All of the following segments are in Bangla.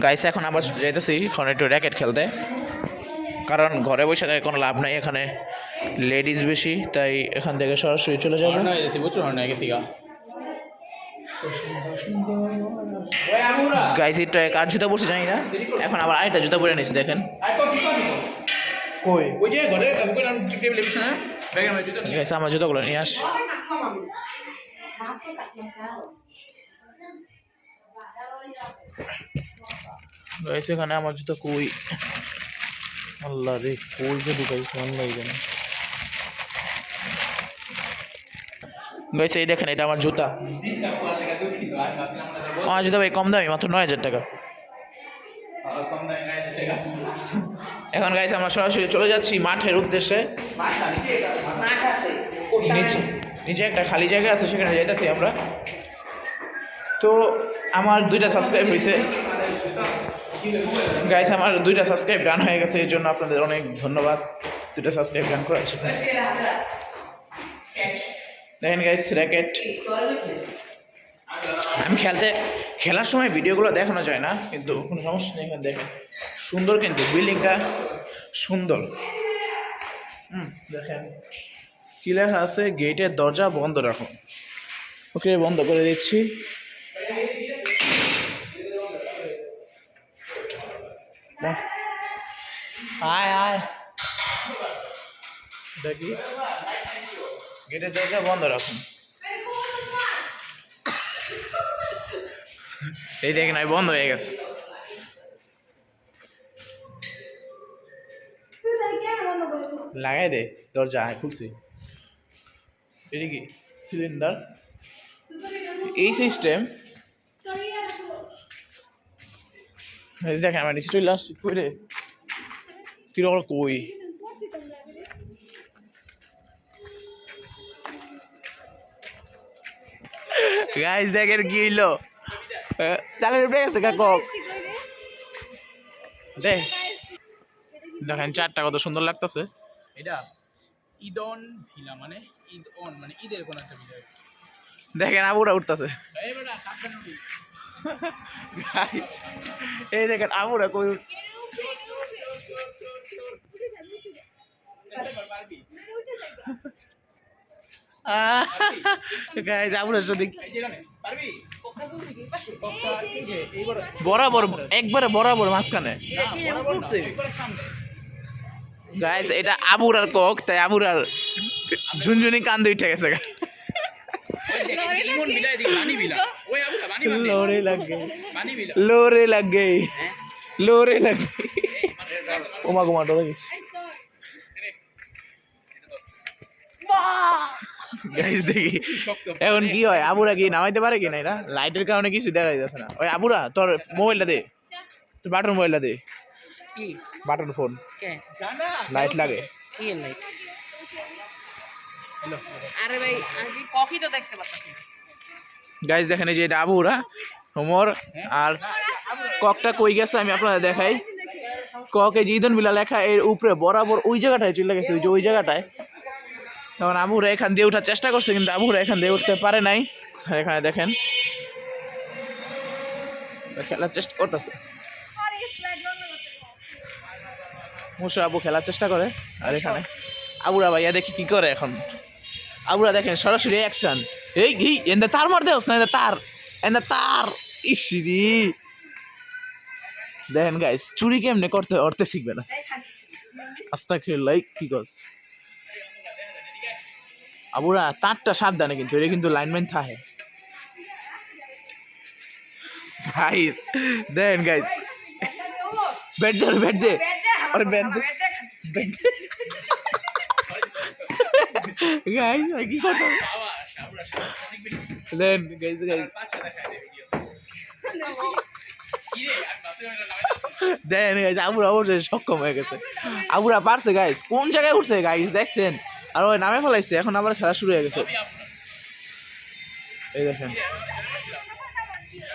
গাইস এখন আবার যাইতেছি এখন একটু র্যাকেট খেলতে, কারণ ঘরে বসে থাকে কোনো লাভ নাই, এখানে লেডিস বেশি, তাই এখান থেকে সরাসরি চলে যাবো। গাইস এটা কার জুতা পরছে জানি না, এখন আবার আরেকটা জুতা পরে নিয়েছি দেখেন। গাইস আমার জুতাগুলো নিয়ে আস। গাইস এখানে আমার জুতা কই, আল্লাহ রে কই যে ঢুকাইছে আল্লাহ জানে। গাইস এই দেখেন এটা আমার জুতা, আমার জুতা ভাই কম দামি, মাত্র 9,000 টাকা। এখন গাইস আমরা সরাসরি চলে যাচ্ছি মাঠের উদ্দেশ্যে। নিচে একটা খালি জায়গা আছে, সেখানে যাইতেছি আমরা। তো আমার 2টা সাবস্ক্রাইব হয়েছে গাইস, আমার 2টা সাবস্ক্রাইব ডান হয়ে গেছে, এর জন্য আপনাদের অনেক ধন্যবাদ 2টা সাবস্ক্রাইব ডান করার জন্য। দেখেন গাইস র্যাকেট, আমি খেলার সময় ভিডিওগুলো দেখানো যায় না, কিন্তু কোনো সমস্যা নেই। এখানে দেখেন সুন্দর, কিন্তু বিল্ডিংটা সুন্দর। দেখেন কি লেখা আছে, গেটের দরজা বন্ধ রাখুন। ওকে বন্ধ করে দিচ্ছি। আয় আয়, দেখি গেটের দরজা বন্ধ রাখুন। এই দেখেন আমি বন্ধ হয়ে গেছে। লাগাই দে দরজা, খুলছি। এটা কি সিলিন্ডার, এই সিস্টেম। দেখেন আমার নিচে চলে আসছি, কই রে কিরকম কই। গাইস দেখেন কি হইলো, চালের উপরে গেছে কাকক। দেখেন চারটা কত সুন্দর লাগতেছে। এটা ঈদন ভিলা, মানে ঈদ অন, মানে ঈদের কোন একটা ভিলা। দেখেন আবুরা উঠতেছে, এই দেখেন আবুরা কই গাইস আবুরা শুধু বরাবর, একবারে বরাবর মাঝখানে। গাইস এটা আবুরার কক, তাই আবুরার ঝুনঝুনি কান দুইটা গেছে। লোরে লাগ গই, লোরে লাগ গই। ওমা গোমা ডরে গেছে। গাইস দেখি এখন কি হয়, আবুরা কি নামাইতে পারে কিনা, এটা লাইটের কারণে কিছু দেখা যাচ্ছে না। ওই আবুরা তোর মোবাইলটা দে, তোর বাটন মোবাইলটা দে। কি বাটন ফোন কে লাইট লাগে কি লাইট? আরে ভাই আমি কফি তো দেখতে পাচ্ছি। গাইস দেখেন এই যে এটা আবুরা ওমর, আর ককটা কই গেছে আমি আপনাদের দেখাই। ককে যে ঈদন বিলা লেখা এর উপরে বরাবর ওই জায়গাটায় চলে গেছে, ওই যে ওই জায়গাটায়। তখন আবুরা এখান দিয়ে ওঠার চেষ্টা করছে, কিন্তু আবুরা এখান দিয়ে উঠতে পারে নাই। এখানে দেখেন খেলার চেষ্টা করতেছে, মুসা আবু খেলার চেষ্টা করে। আর এখানে আবুরা ভাইয়া দেখি কি করে। এখন আবুরা দেখেন সরাসরি অ্যাকশন, এই ঘি এন্দা তার মার দেওস না, এন্দা তার ইসিরি। দেখেন গাইস চুরি কেমনে করতে অর্থে শিখবে না, আস্তাগফিরুল্লাহ কি কস। আবুরা তারটা সাবধানে, কিন্তু এটা কিন্তু লাইনম্যান থাকে গাইস। দেখেন গাইস ব্যাট দে, ব্যাট দে, আরে ব্যাট দে, গাইস কি করতে দেন গাইস। দেন গাইস আবুরা উঠে সক্ষম হয়ে গেছে, আবুরা পারছে গাইস। কোন জায়গায় উঠছে গাইস দেখছেন, আর ওই নামে ফেলাইছে। এখন আবার খেলা শুরু হয়ে গেছে। এই দেখেন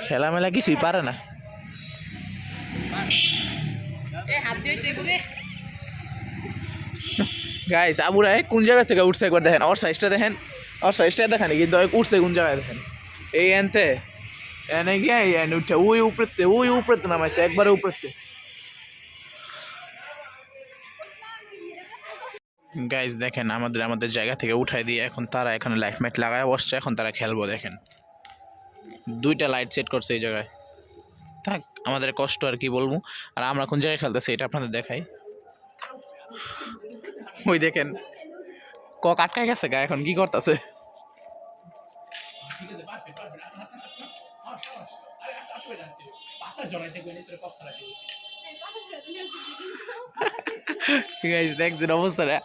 খেলা মেলা কিছুই পারে না। গাইস আবুরা কোন জায়গা থেকে উঠছে একবার দেখেন, ওর সাইজটা দেখেন, ওর সাইজটা দেখেন, কিন্তু উঠছে কোন জায়গায় দেখেন। এই এনতে এনে গিয়ে এনে উঠে ওই উপরেতে নামাইছে একবারে উপরেতে। গাইজ দেখেন আমাদের জায়গা থেকে উঠাই দিয়ে এখন তারা এখানে লাইট মাইট লাগায় বসছে, এখন তারা খেলবো। দেখেন 2টা লাইট সেট করছে এই জায়গায়। থাক আমাদের কষ্ট আর কি বলবো। আর আমরা কোন জায়গায় খেলতেছি এটা আপনাদের দেখাই। ওই দেখেন কক আটকায় গেছে গা, এখন কি করতেছে। গাইজ দেখছেন অবস্থাটা,